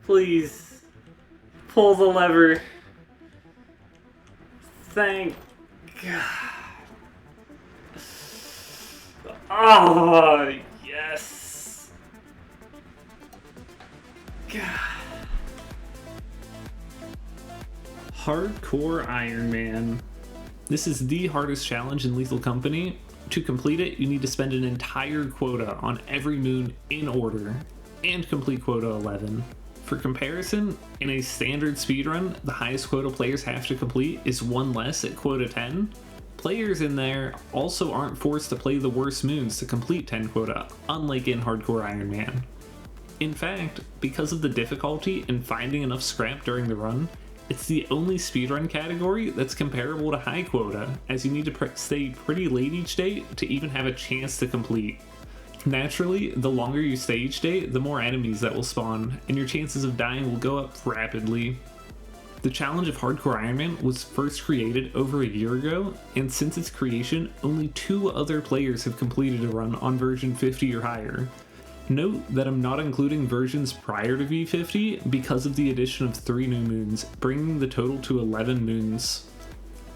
Please. Pull the lever. Thank God. Oh, yes. God. Hardcore Iron Man. This is the hardest challenge in Lethal Company. To complete it, you need to spend an entire quota on every moon in order, and complete quota 11. For comparison, in a standard speedrun, the highest quota players have to complete is one less at quota 10. Players in there also aren't forced to play the worst moons to complete 10 quota, unlike in Hardcore Iron Man. In fact, because of the difficulty in finding enough scrap during the run, it's the only speedrun category that's comparable to high quota, as you need to stay pretty late each day to even have a chance to complete. Naturally, the longer you stay each day, the more enemies that will spawn, and your chances of dying will go up rapidly. The challenge of Hardcore Iron Man was first created over a year ago, and since its creation, only 2 other players have completed a run on version 50 or higher. Note that I'm not including versions prior to V50 because of the addition of 3 new moons, bringing the total to 11 moons.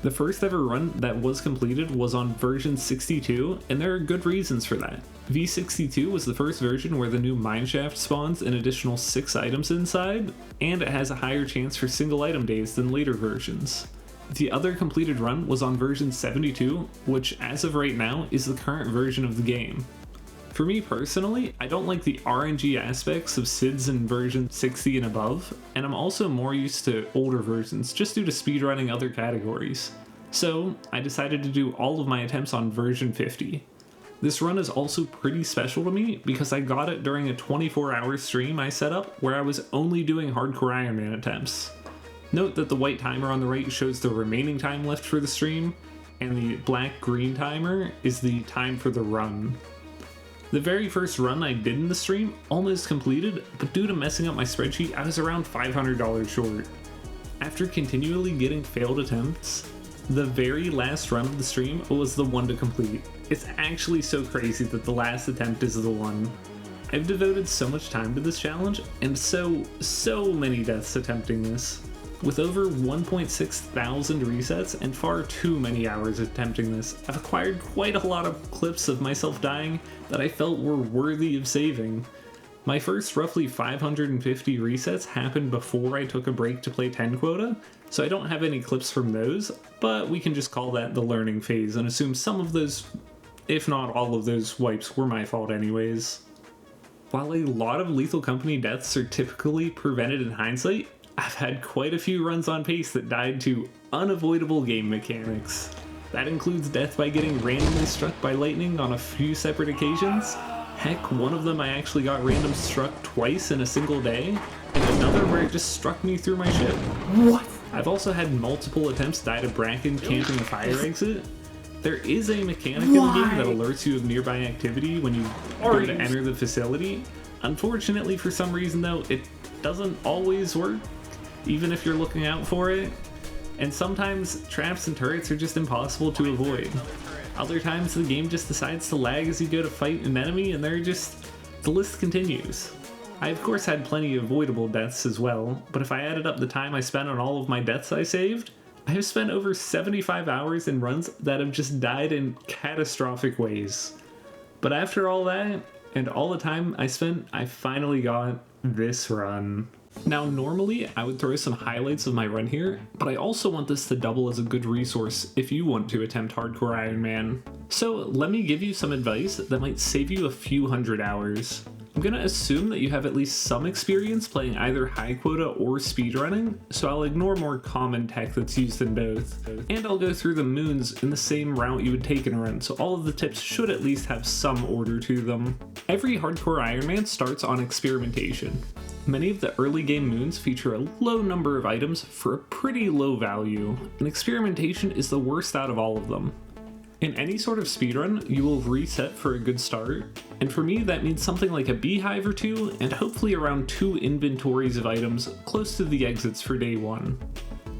The first ever run that was completed was on version 62, and there are good reasons for that. V62 was the first version where the new mineshaft spawns an additional 6 items inside, and it has a higher chance for single item days than later versions. The other completed run was on version 72, which as of right now is the current version of the game. For me personally, I don't like the RNG aspects of SIDS in version 60 and above, and I'm also more used to older versions just due to speedrunning other categories. So, I decided to do all of my attempts on version 50. This run is also pretty special to me because I got it during a 24-hour stream I set up where I was only doing Hardcore Iron Man attempts. Note that the white timer on the right shows the remaining time left for the stream, and the black-green timer is the time for the run. The very first run I did in the stream almost completed, but due to messing up my spreadsheet, I was around $500 short. After continually getting failed attempts, the very last run of the stream was the one to complete. It's actually so crazy that the last attempt is the one. I've devoted so much time to this challenge, and so many deaths attempting this. With over 1.6 thousand resets and far too many hours attempting this, I've acquired quite a lot of clips of myself dying that I felt were worthy of saving. My first roughly 550 resets happened before I took a break to play 10 quota, so I don't have any clips from those, but we can just call that the learning phase and assume some of those, if not all of those wipes, were my fault anyways. While a lot of Lethal Company deaths are typically prevented in hindsight, I've had quite a few runs on pace that died to unavoidable game mechanics. That includes death by getting randomly struck by lightning on a few separate occasions. Heck, one of them I actually got random struck twice in a single day, and another where it just struck me through my ship. What? I've also had multiple attempts die to Bracken camping a fire exit. There is a mechanic in the game that alerts you of nearby activity when you go to enter the facility. Unfortunately, for some reason though, it doesn't always work, even if you're looking out for it. And sometimes traps and turrets are just impossible to avoid. Other times the game just decides to lag as you go to fight an enemy, and the list continues. I of course had plenty of avoidable deaths as well, but if I added up the time I spent on all of my deaths I saved, I have spent over 75 hours in runs that have just died in catastrophic ways. But after all that, and all the time I spent, I finally got this run. Now normally I would throw some highlights of my run here, but I also want this to double as a good resource if you want to attempt Hardcore Iron Man. So let me give you some advice that might save you a few hundred hours. I'm gonna assume that you have at least some experience playing either high quota or speedrunning, so I'll ignore more common tech that's used in both. And I'll go through the moons in the same route you would take in a run, so all of the tips should at least have some order to them. Every Hardcore Iron Man starts on experimentation. Many of the early game moons feature a low number of items for a pretty low value, and experimentation is the worst out of all of them. In any sort of speedrun, you will reset for a good start, and for me that means something like a beehive or 2, and hopefully around 2 inventories of items close to the exits for day 1.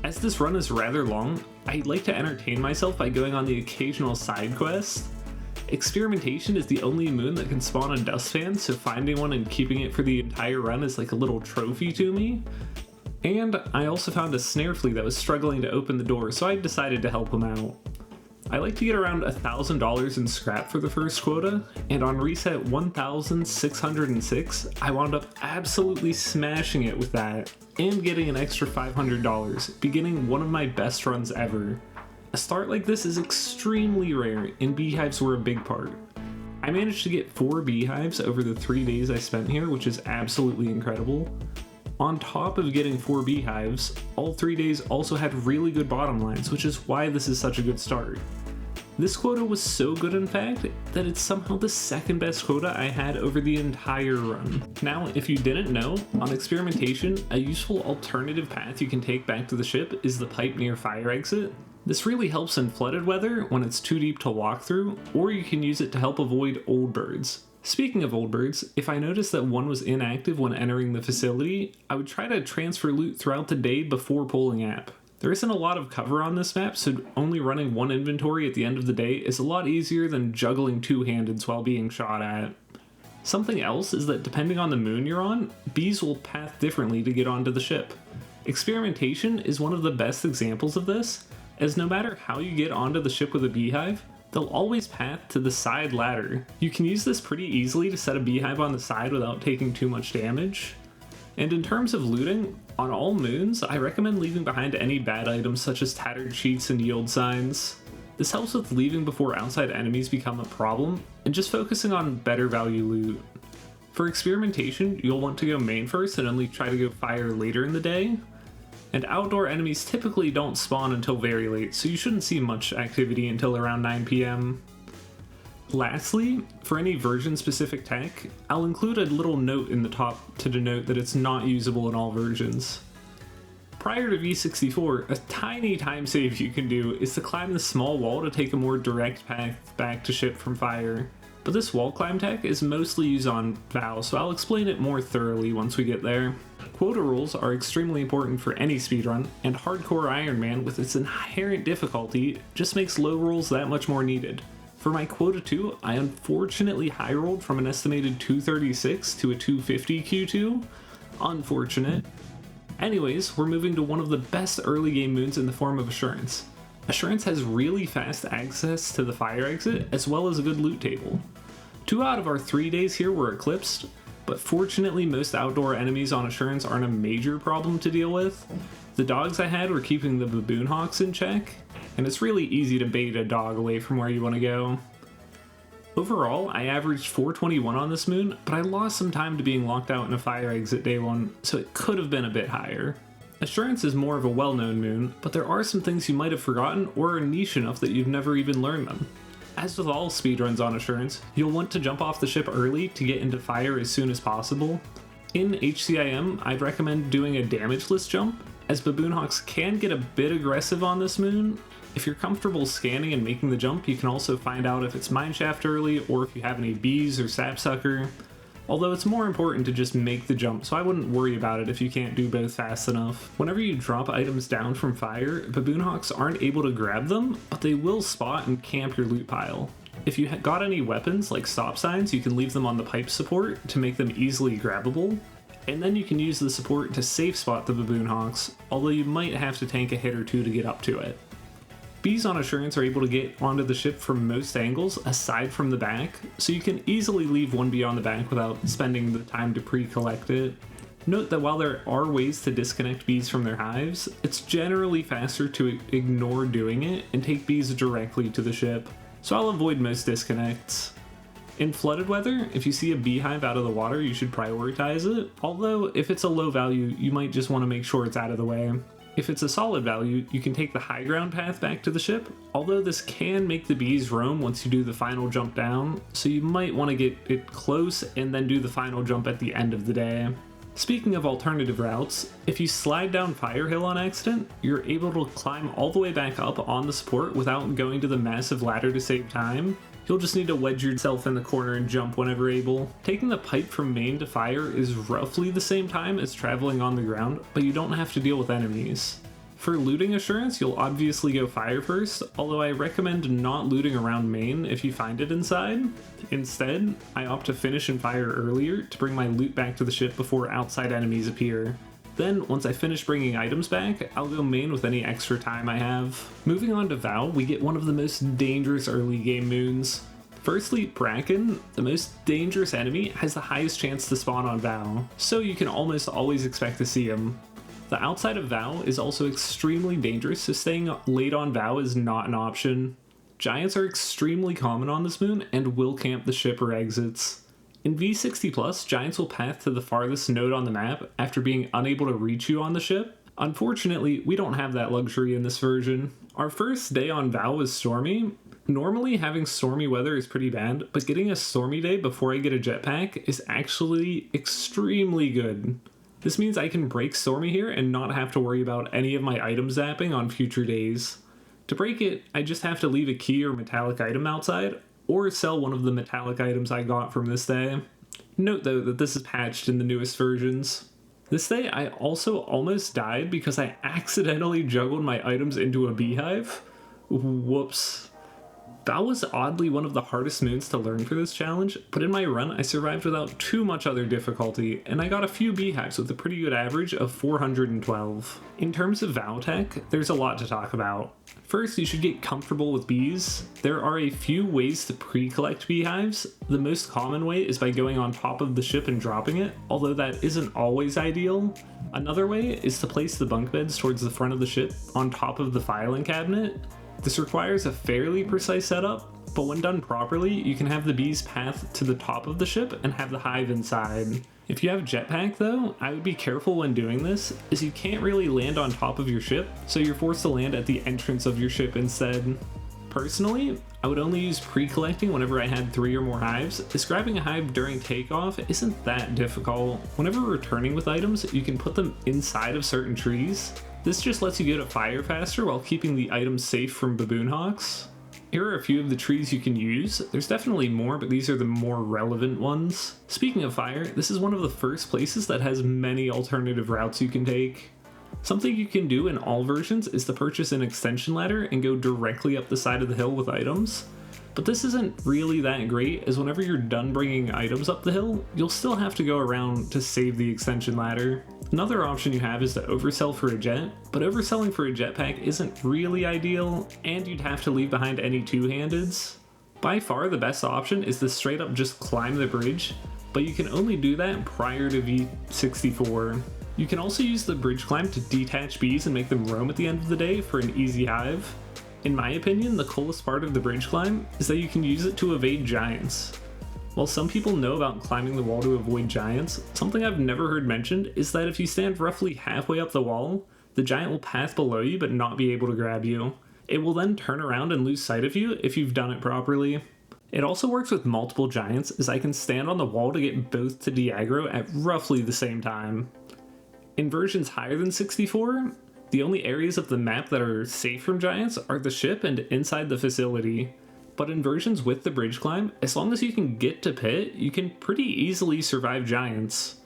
As this run is rather long, I like to entertain myself by going on the occasional side quest. Experimentation is the only moon that can spawn a dust fan, so finding one and keeping it for the entire run is like a little trophy to me. And I also found a snare flea that was struggling to open the door, so I decided to help him out. I like to get around $1,000 in scrap for the first quota, and on reset 1,606, I wound up absolutely smashing it with that, and getting an extra $500, beginning one of my best runs ever. A start like this is extremely rare, and beehives were a big part. I managed to get 4 beehives over the 3 days I spent here, which is absolutely incredible. On top of getting 4 beehives, all 3 days also had really good bottom lines, which is why this is such a good start. This quota was so good, in fact, that it's somehow the second best quota I had over the entire run. Now, if you didn't know, on experimentation, a useful alternative path you can take back to the ship is the pipe near fire exit. This really helps in flooded weather when it's too deep to walk through, or you can use it to help avoid old birds. Speaking of old birds, if I noticed that one was inactive when entering the facility, I would try to transfer loot throughout the day before pulling app. There isn't a lot of cover on this map, so only running one inventory at the end of the day is a lot easier than juggling 2-handeds while being shot at. Something else is that depending on the moon you're on, bees will path differently to get onto the ship. Experimentation is one of the best examples of this, as no matter how you get onto the ship with a beehive, they'll always path to the side ladder. You can use this pretty easily to set a beehive on the side without taking too much damage. And in terms of looting, on all moons, I recommend leaving behind any bad items such as tattered sheets and yield signs. This helps with leaving before outside enemies become a problem, and just focusing on better value loot. For experimentation, you'll want to go main first and only try to go fire later in the day. And outdoor enemies typically don't spawn until very late, so you shouldn't see much activity until around 9 PM. Lastly, for any version-specific tech, I'll include a little note in the top to denote that it's not usable in all versions. Prior to V64, a tiny time save you can do is to climb the small wall to take a more direct path back to ship from fire. But this wall climb tech is mostly used on Val, so I'll explain it more thoroughly once we get there. Quota rules are extremely important for any speedrun, and Hardcore Iron Man, with its inherent difficulty, just makes low rolls that much more needed. For my quota 2, I unfortunately high rolled from an estimated 236 to a 250 Q2. Unfortunate. Anyways, we're moving to one of the best early game moons in the form of Assurance. Assurance has really fast access to the fire exit, as well as a good loot table. 2 out of our 3 days here were eclipsed, but fortunately most outdoor enemies on Assurance aren't a major problem to deal with. The dogs I had were keeping the baboon hawks in check, and it's really easy to bait a dog away from where you want to go. Overall, I averaged 421 on this moon, but I lost some time to being locked out in a fire exit day 1, so it could have been a bit higher. Assurance is more of a well-known moon, but there are some things you might have forgotten or are niche enough that you've never even learned them. As with all speedruns on Assurance, you'll want to jump off the ship early to get into fire as soon as possible. In HCIM, I'd recommend doing a damageless jump, as baboon hawks can get a bit aggressive on this moon. If you're comfortable scanning and making the jump, you can also find out if it's mineshaft early or if you have any bees or sapsucker. Although it's more important to just make the jump, so I wouldn't worry about it if you can't do both fast enough. Whenever you drop items down from fire, baboon hawks aren't able to grab them, but they will spot and camp your loot pile. If you got any weapons like stop signs, you can leave them on the pipe support to make them easily grabbable. And then you can use the support to safe spot the baboon hawks, although you might have to tank a hit or two to get up to it. Bees on Assurance are able to get onto the ship from most angles aside from the back, so you can easily leave one bee on the back without spending the time to pre-collect it. Note that while there are ways to disconnect bees from their hives, it's generally faster to ignore doing it and take bees directly to the ship, so I'll avoid most disconnects. In flooded weather, if you see a beehive out of the water, you should prioritize it, although if it's a low value, you might just want to make sure it's out of the way. If it's a solid value, you can take the high ground path back to the ship, although this can make the bees roam once you do the final jump down, so you might want to get it close and then do the final jump at the end of the day. Speaking of alternative routes, if you slide down Firehill on accident, you're able to climb all the way back up on the support without going to the massive ladder to save time. You'll just need to wedge yourself in the corner and jump whenever able. Taking the pipe from main to fire is roughly the same time as traveling on the ground, but you don't have to deal with enemies. For looting assurance, you'll obviously go fire first, although I recommend not looting around main if you find it inside. Instead, I opt to finish and fire earlier to bring my loot back to the ship before outside enemies appear. Then, once I finish bringing items back, I'll go main with any extra time I have. Moving on to Vow, we get one of the most dangerous early game moons. Firstly, Bracken, the most dangerous enemy, has the highest chance to spawn on Vow, so you can almost always expect to see him. The outside of Vow is also extremely dangerous, so staying late on Vow is not an option. Giants are extremely common on this moon and will camp the ship or exits. In V60+, Giants will path to the farthest node on the map after being unable to reach you on the ship. Unfortunately, we don't have that luxury in this version. Our first day on Vow was stormy. Normally, having stormy weather is pretty bad, but getting a stormy day before I get a jetpack is actually extremely good. This means I can break stormy here and not have to worry about any of my items zapping on future days. To break it, I just have to leave a key or metallic item outside, or sell one of the metallic items I got from this day. Note though that this is patched in the newest versions. This day I also almost died because I accidentally juggled my items into a beehive. Whoops. That was oddly one of the hardest moons to learn for this challenge, but in my run I survived without too much other difficulty, and I got a few beehives with a pretty good average of 412. In terms of Vow tech, there's a lot to talk about. First, you should get comfortable with bees. There are a few ways to pre-collect beehives. The most common way is by going on top of the ship and dropping it, although that isn't always ideal. Another way is to place the bunk beds towards the front of the ship on top of the filing cabinet. This requires a fairly precise setup, but when done properly, you can have the bees path to the top of the ship and have the hive inside. If you have jetpack though, I would be careful when doing this, as you can't really land on top of your ship, so you're forced to land at the entrance of your ship instead. Personally, I would only use pre-collecting whenever I had 3 or more hives, as grabbing a hive during takeoff isn't that difficult. Whenever returning with items, you can put them inside of certain trees. This just lets you get a fire faster while keeping the items safe from baboon hawks. Here are a few of the trees you can use. There's definitely more, but these are the more relevant ones. Speaking of fire, this is one of the first places that has many alternative routes you can take. Something you can do in all versions is to purchase an extension ladder and go directly up the side of the hill with items. But this isn't really that great, as whenever you're done bringing items up the hill, you'll still have to go around to save the extension ladder. Another option you have is to oversell for a jet, but overselling for a jetpack isn't really ideal, and you'd have to leave behind any two-handeds. By far the best option is to straight up just climb the bridge, but you can only do that prior to V64. You can also use the bridge climb to detach bees and make them roam at the end of the day for an easy hive. In my opinion, the coolest part of the bridge climb is that you can use it to evade giants. While some people know about climbing the wall to avoid giants, something I've never heard mentioned is that if you stand roughly halfway up the wall, the giant will path below you but not be able to grab you. It will then turn around and lose sight of you if you've done it properly. It also works with multiple giants, as I can stand on the wall to get both to de-aggro at roughly the same time. In versions higher than 64, the only areas of the map that are safe from giants are the ship and inside the facility. But in versions with the bridge climb, as long as you can get to pit, you can pretty easily survive giants.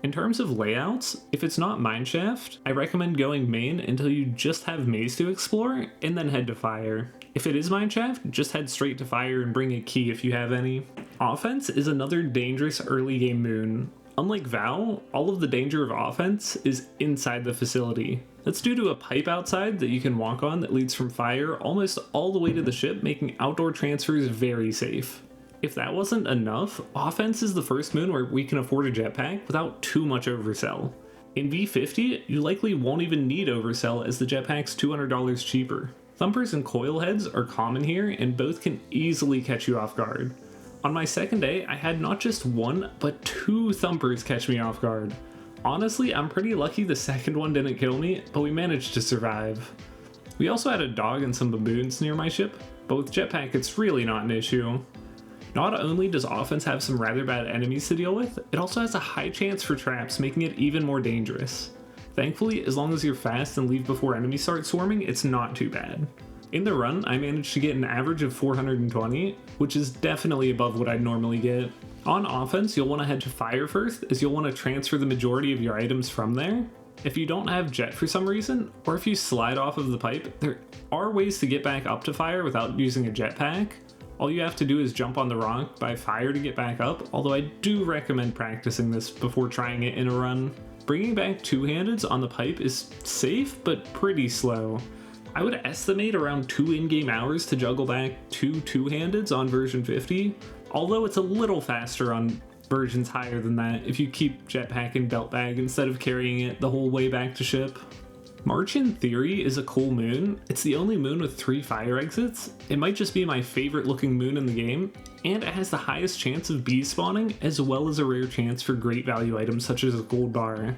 In terms of layouts, if it's not mineshaft, I recommend going main until you just have maze to explore, and then head to fire. If it is mineshaft, just head straight to fire and bring a key if you have any. Offense is another dangerous early game moon. Unlike Vow, all of the danger of offense is inside the facility. That's due to a pipe outside that you can walk on that leads from fire almost all the way to the ship, making outdoor transfers very safe. If that wasn't enough, offense is the first moon where we can afford a jetpack without too much oversell. In V50, you likely won't even need oversell, as the jetpack's $200 cheaper. Thumpers and coil heads are common here, and both can easily catch you off guard. On my second day, I had not just one, but 2 thumpers catch me off guard. Honestly, I'm pretty lucky the second one didn't kill me, but we managed to survive. We also had a dog and some baboons near my ship, but with jetpack it's really not an issue. Not only does offense have some rather bad enemies to deal with, it also has a high chance for traps, making it even more dangerous. Thankfully, as long as you're fast and leave before enemies start swarming, it's not too bad. In the run, I managed to get an average of 420, which is definitely above what I'd normally get. On offense, you'll want to head to fire first, as you'll want to transfer the majority of your items from there. If you don't have jet for some reason, or if you slide off of the pipe, there are ways to get back up to fire without using a jetpack. All you have to do is jump on the rock by fire to get back up, although I do recommend practicing this before trying it in a run. Bringing back two-handeds on the pipe is safe, but pretty slow. I would estimate around 2 in-game hours to juggle back two-handeds on version 50, although it's a little faster on versions higher than that if you keep jetpack and belt bag instead of carrying it the whole way back to ship. March in theory is a cool moon. It's the only moon with 3 fire exits. It might just be my favorite looking moon in the game, and it has the highest chance of bees spawning as well as a rare chance for great value items such as a gold bar.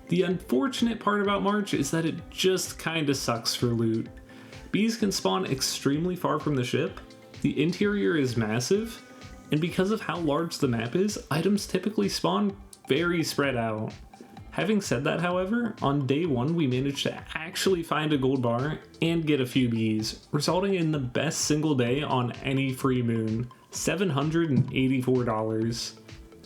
The unfortunate part about March is that it just kinda sucks for loot. Bees can spawn extremely far from the ship, the interior is massive, and because of how large the map is, items typically spawn very spread out. Having said that, however, on day 1 we managed to actually find a gold bar and get a few bees, resulting in the best single day on any free moon, $784.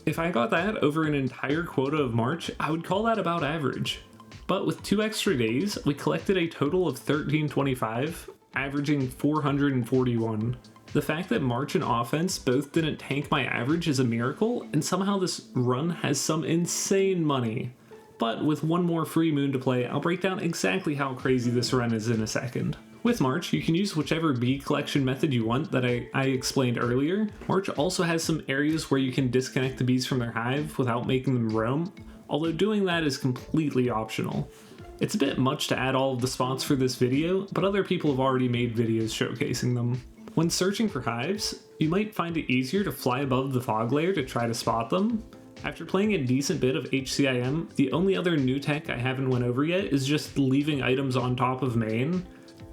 If I got that over an entire quota of March, I would call that about average. But with 2 extra days, we collected a total of 1325, averaging 441. The fact that March and offense both didn't tank my average is a miracle, and somehow this run has some insane money. But with one more free moon to play, I'll break down exactly how crazy this run is in a second. With March, you can use whichever bee collection method you want that I explained earlier. March also has some areas where you can disconnect the bees from their hive without making them roam, although doing that is completely optional. It's a bit much to add all of the spots for this video, but other people have already made videos showcasing them. When searching for hives, you might find it easier to fly above the fog layer to try to spot them. After playing a decent bit of HCIM, the only other new tech I haven't went over yet is just leaving items on top of main.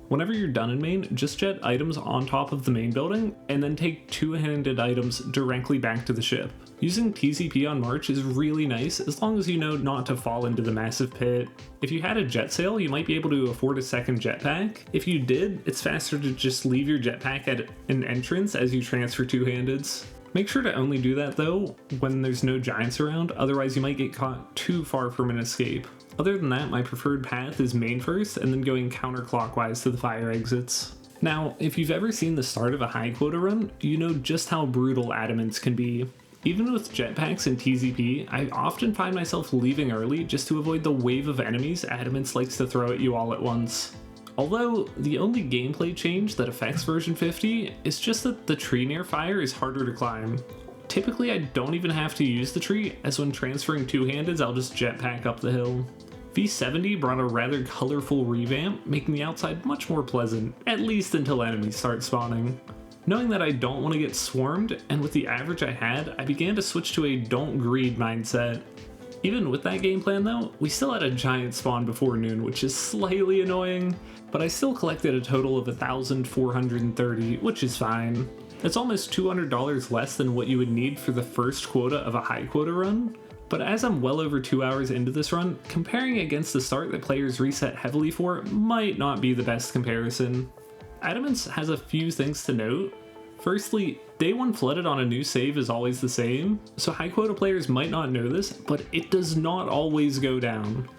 Whenever you're done in main, just jet items on top of the main building, and then take two-handed items directly back to the ship. Using TCP on March is really nice as long as you know not to fall into the massive pit. If you had a jet sail, you might be able to afford a second jetpack. If you did, it's faster to just leave your jetpack at an entrance as you transfer two-handeds. Make sure to only do that though when there's no giants around, otherwise you might get caught too far from an escape. Other than that, my preferred path is main first and then going counterclockwise to the fire exits. Now, if you've ever seen the start of a high quota run, you know just how brutal adamants can be. Even with jetpacks and TZP, I often find myself leaving early just to avoid the wave of enemies Adamants likes to throw at you all at once. Although, the only gameplay change that affects version 50 is just that the tree near fire is harder to climb. Typically I don't even have to use the tree, as when transferring two-handeds I'll just jetpack up the hill. V70 brought a rather colorful revamp, making the outside much more pleasant, at least until enemies start spawning. Knowing that I don't want to get swarmed, and with the average I had, I began to switch to a don't greed mindset. Even with that game plan though, we still had a giant spawn before noon, which is slightly annoying, but I still collected a total of 1,430, which is fine. That's almost $200 less than what you would need for the first quota of a high quota run, but as I'm well over 2 hours into this run, comparing against the start that players reset heavily for might not be the best comparison. Adamants has a few things to note. Firstly, day 1 flooded on a new save is always the same, so high quota players might not know this, but it does not always go down.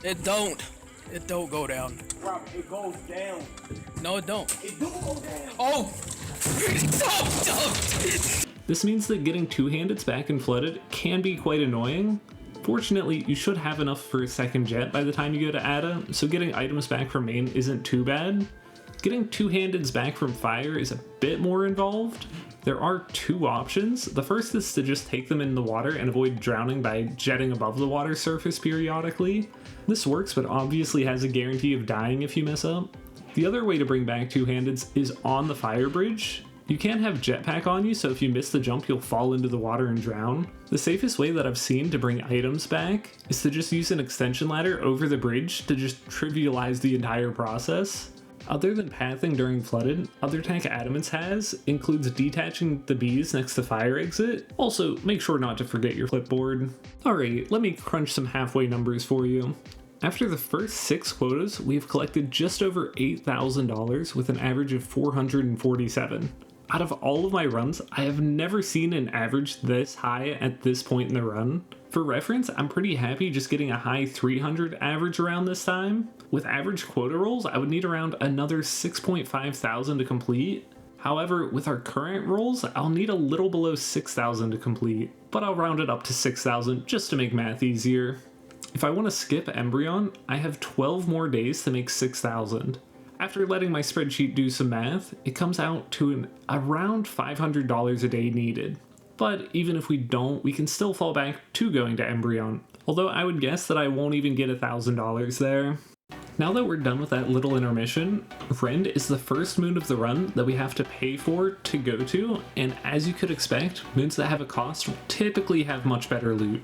It don't go down. Rob, it goes down. No, it don't. It do go down. Oh! This means that getting two-handeds back in flooded can be quite annoying. Fortunately, you should have enough for a second jet by the time you go to Ada, so getting items back from main isn't too bad. Getting two-handeds back from fire is a bit more involved. There are 2 options. The first is to just take them in the water and avoid drowning by jetting above the water surface periodically. This works, but obviously has a guarantee of dying if you mess up. The other way to bring back two-handeds is on the fire bridge. You can't have jetpack on you, so if you miss the jump, you'll fall into the water and drown. The safest way that I've seen to bring items back is to just use an extension ladder over the bridge to just trivialize the entire process. Other than pathing during flooded, other tech Adamants has includes detaching the bees next to fire exit. Also, make sure not to forget your clipboard. Alright, let me crunch some halfway numbers for you. After the first 6 quotas, we've collected just over $8,000 with an average of 447. Out of all of my runs, I have never seen an average this high at this point in the run. For reference, I'm pretty happy just getting a high 300 average around this time. With average quota rolls, I would need around another 6.5 thousand to complete. However, with our current rolls, I'll need a little below 6,000 to complete, but I'll round it up to 6,000 just to make math easier. If I want to skip Embryon, I have 12 more days to make 6,000. After letting my spreadsheet do some math, it comes out to around $500 a day needed. But even if we don't, we can still fall back to going to Embryon, although I would guess that I won't even get $1,000 there. Now that we're done with that little intermission, Rend is the first moon of the run that we have to pay for to go to, and as you could expect, moons that have a cost will typically have much better loot.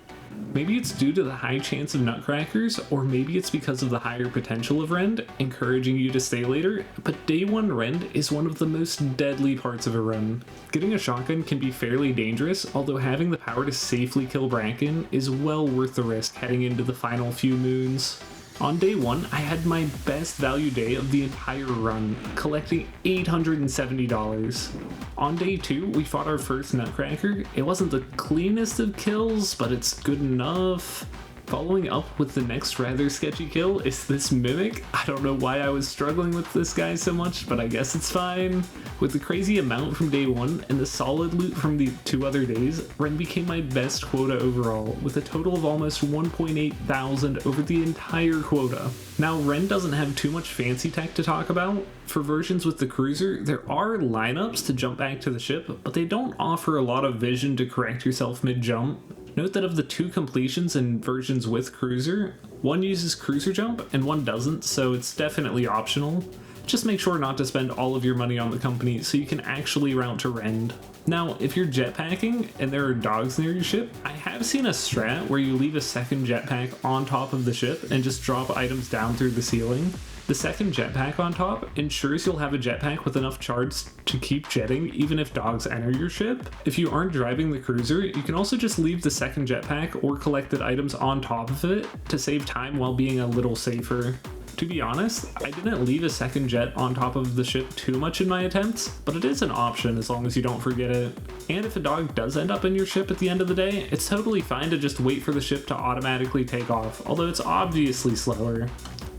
Maybe it's due to the high chance of nutcrackers, or maybe it's because of the higher potential of Rend, encouraging you to stay later, but day 1 Rend is one of the most deadly parts of a run. Getting a shotgun can be fairly dangerous, although having the power to safely kill Bracken is well worth the risk heading into the final few moons. On day 1, I had my best value day of the entire run, collecting $870. On day 2, we fought our first nutcracker. It wasn't the cleanest of kills, but it's good enough. Following up with the next rather sketchy kill is this Mimic. I don't know why I was struggling with this guy so much, but I guess it's fine. With the crazy amount from day 1 and the solid loot from the 2 other days, Rend became my best quota overall, with a total of almost 1.8 thousand over the entire quota. Now, Rend doesn't have too much fancy tech to talk about. For versions with the cruiser, there are lineups to jump back to the ship, but they don't offer a lot of vision to correct yourself mid-jump. Note that of the 2 completions in versions with cruiser, one uses cruiser jump and one doesn't, so it's definitely optional. Just make sure not to spend all of your money on the company so you can actually route to Rend. Now, if you're jetpacking and there are dogs near your ship, I have seen a strat where you leave a second jetpack on top of the ship and just drop items down through the ceiling. The second jetpack on top ensures you'll have a jetpack with enough charge to keep jetting even if dogs enter your ship. If you aren't driving the cruiser, you can also just leave the second jetpack or collected items on top of it to save time while being a little safer. To be honest, I didn't leave a second jet on top of the ship too much in my attempts, but it is an option as long as you don't forget it. And if a dog does end up in your ship at the end of the day, it's totally fine to just wait for the ship to automatically take off, although it's obviously slower.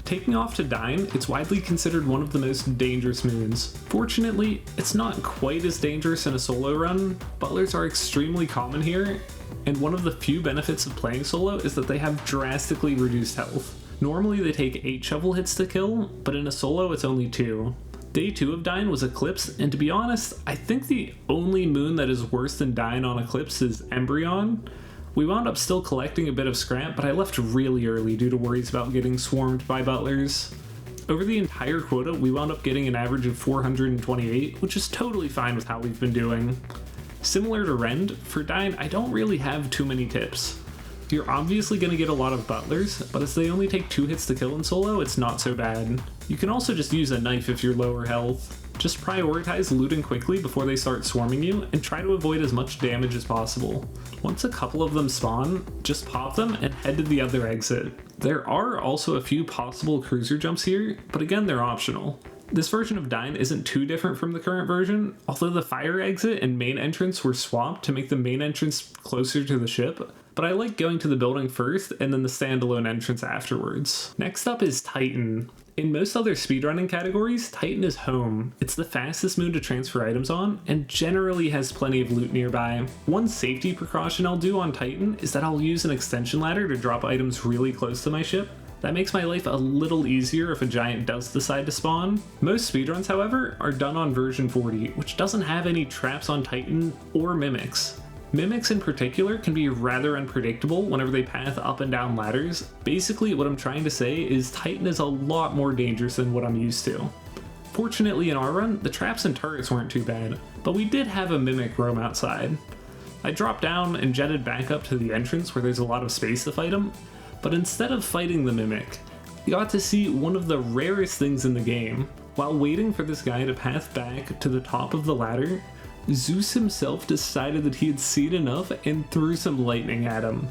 Taking off to Dine, it's widely considered one of the most dangerous moons. Fortunately, it's not quite as dangerous in a solo run. Butlers are extremely common here, and one of the few benefits of playing solo is that they have drastically reduced health. Normally they take 8 shovel hits to kill, but in a solo it's only 2. Day 2 of Dine was Eclipse, and to be honest, I think the only moon that is worse than Dine on Eclipse is Embryon. We wound up still collecting a bit of scrap, but I left really early due to worries about getting swarmed by butlers. Over the entire quota, we wound up getting an average of 428, which is totally fine with how we've been doing. Similar to Rend, for Dine, I don't really have too many tips. You're obviously going to get a lot of butlers, but as they only take 2 hits to kill in solo, it's not so bad. You can also just use a knife if you're lower health. Just prioritize looting quickly before they start swarming you, and try to avoid as much damage as possible. Once a couple of them spawn, just pop them and head to the other exit. There are also a few possible cruiser jumps here, but again they're optional. This version of Dine isn't too different from the current version, although the fire exit and main entrance were swapped to make the main entrance closer to the ship, but I like going to the building first and then the standalone entrance afterwards. Next up is Titan. In most other speedrunning categories, Titan is home. It's the fastest moon to transfer items on, and generally has plenty of loot nearby. One safety precaution I'll do on Titan is that I'll use an extension ladder to drop items really close to my ship. That makes my life a little easier if a giant does decide to spawn. Most speedruns, however, are done on version 40, which doesn't have any traps on Titan or mimics. Mimics in particular can be rather unpredictable whenever they path up and down ladders. Basically, what I'm trying to say is Titan is a lot more dangerous than what I'm used to. Fortunately in our run, the traps and turrets weren't too bad, but we did have a mimic roam outside. I dropped down and jetted back up to the entrance where there's a lot of space to fight him, but instead of fighting the mimic, we got to see one of the rarest things in the game. While waiting for this guy to path back to the top of the ladder, Zeus himself decided that he had seen enough and threw some lightning at him.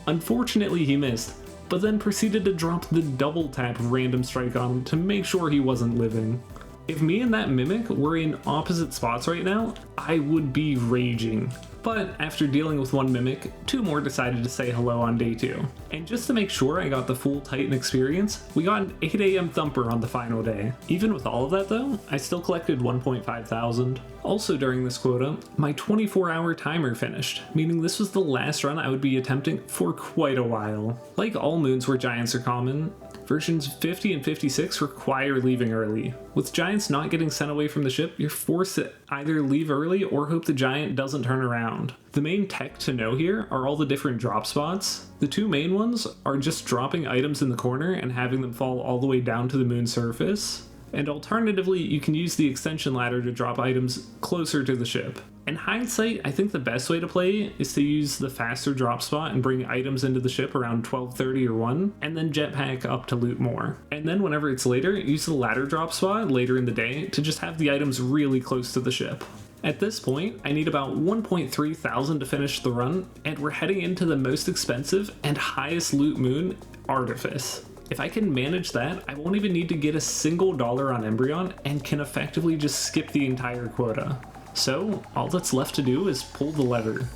Unfortunately he missed, but then proceeded to drop the double tap random strike on him to make sure he wasn't living. If me and that Mimic were in opposite spots right now, I would be raging. But after dealing with one Mimic, 2 more decided to say hello on day 2. And just to make sure I got the full Titan experience, we got an 8 AM Thumper on the final day. Even with all of that though, I still collected 1.5 thousand. Also during this quota, my 24-hour timer finished, meaning this was the last run I would be attempting for quite a while. Like all moons where giants are common, versions 50 and 56 require leaving early. With giants not getting sent away from the ship, you're forced to either leave early or hope the giant doesn't turn around. The main tech to know here are all the different drop spots. The 2 main ones are just dropping items in the corner and having them fall all the way down to the moon's surface. And alternatively, you can use the extension ladder to drop items closer to the ship. In hindsight, I think the best way to play is to use the faster drop spot and bring items into the ship around 12:30 or 1, and then jetpack up to loot more. And then whenever it's later, use the ladder drop spot later in the day to just have the items really close to the ship. At this point, I need about 1.3 thousand to finish the run, and we're heading into the most expensive and highest loot moon, Artifice. If I can manage that, I won't even need to get a single dollar on Embryon and can effectively just skip the entire quota. So, all that's left to do is pull the lever.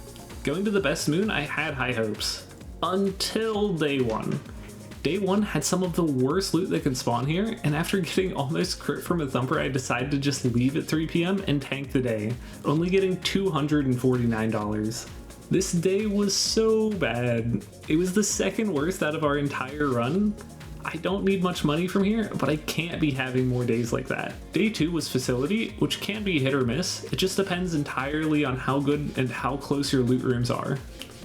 Going to the best moon, I had high hopes. Until day 1. Day 1 had some of the worst loot that could spawn here, and after getting almost crit from a Thumper, I decided to just leave at 3 PM and tank the day, only getting $249. This day was so bad. It was the second worst out of our entire run. I don't need much money from here, but I can't be having more days like that. Day 2 was Facility, which can be hit or miss. It just depends entirely on how good and how close your loot rooms are.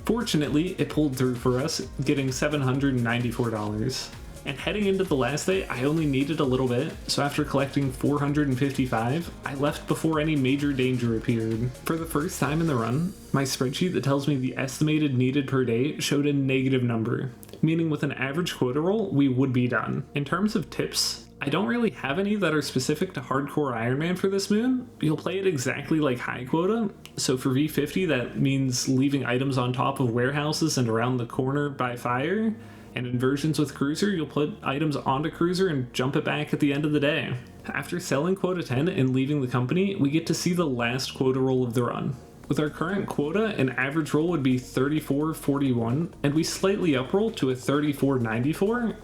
Fortunately, it pulled through for us, getting $794. And heading into the last day, I only needed a little bit, so after collecting 455, I left before any major danger appeared. For the first time in the run, my spreadsheet that tells me the estimated needed per day showed a negative number, meaning with an average quota roll, we would be done. In terms of tips, I don't really have any that are specific to Hardcore Iron Man for this moon. You'll play it exactly like high quota, so for V50 that means leaving items on top of warehouses and around the corner by fire. And in versions with Cruiser, you'll put items onto Cruiser and jump it back at the end of the day. After selling quota 10 and leaving the company, we get to see the last quota roll of the run. With our current quota, an average roll would be 34.41, and we slightly uproll to a 34.94,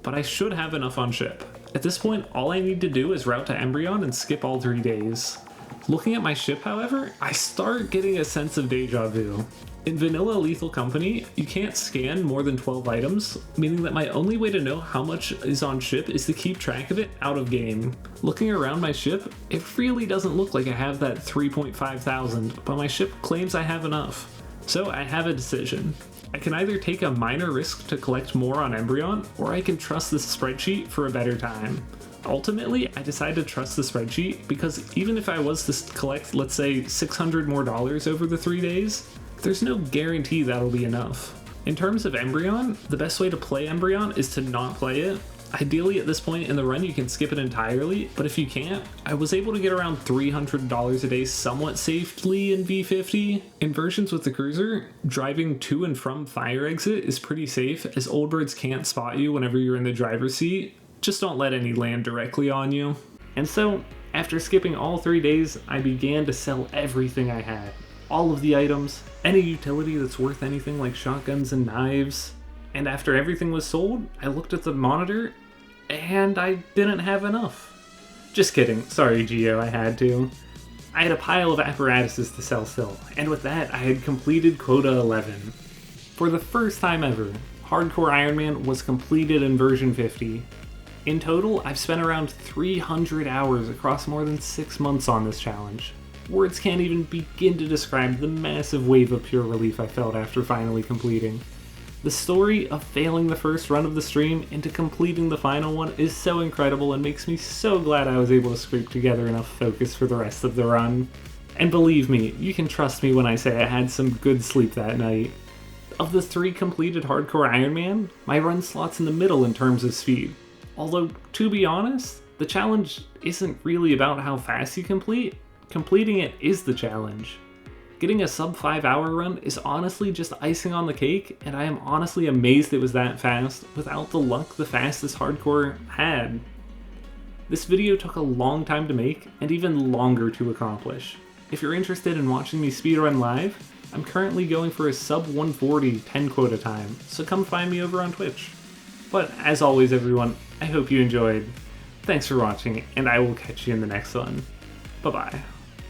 but I should have enough on ship. At this point, all I need to do is route to Embryon and skip all 3 days. Looking at my ship, however, I start getting a sense of deja vu. In Vanilla Lethal Company, you can't scan more than 12 items, meaning that my only way to know how much is on ship is to keep track of it out of game. Looking around my ship, it really doesn't look like I have that 3.5 thousand, but my ship claims I have enough. So I have a decision. I can either take a minor risk to collect more on Embryon, or I can trust this spreadsheet for a better time. Ultimately, I decided to trust the spreadsheet because even if I was to collect, let's say, $600 more over the 3 days, there's no guarantee that'll be enough. In terms of Embryon, the best way to play Embryon is to not play it. Ideally, at this point in the run, you can skip it entirely, but if you can't, I was able to get around $300 a day somewhat safely in V50. In versions with the Cruiser, driving to and from fire exit is pretty safe, as old birds can't spot you whenever you're in the driver's seat. Just don't let any land directly on you. And so, after skipping all 3 days, I began to sell everything I had. All of the items, any utility that's worth anything like shotguns and knives. And after everything was sold, I looked at the monitor, and I didn't have enough. Just kidding, sorry Geo, I had to. I had a pile of apparatuses to sell still, and with that I had completed quota 11. For the first time ever, Hardcore Iron Man was completed in version 50. In total, I've spent around 300 hours across more than 6 months on this challenge. Words can't even begin to describe the massive wave of pure relief I felt after finally completing. The story of failing the first run of the stream into completing the final one is so incredible and makes me so glad I was able to scrape together enough focus for the rest of the run. And believe me, you can trust me when I say I had some good sleep that night. Of the 3 completed Hardcore Iron Man, my run slots in the middle in terms of speed. Although, to be honest, the challenge isn't really about how fast you complete. Completing it is the challenge. Getting a sub 5 hour run is honestly just icing on the cake, and I am honestly amazed it was that fast without the luck the fastest Hardcore had. This video took a long time to make and even longer to accomplish. If you're interested in watching me speedrun live, I'm currently going for a sub 140 10 quota time, so come find me over on Twitch. But as always everyone, I hope you enjoyed. Thanks for watching, and I will catch you in the next one. Bye bye.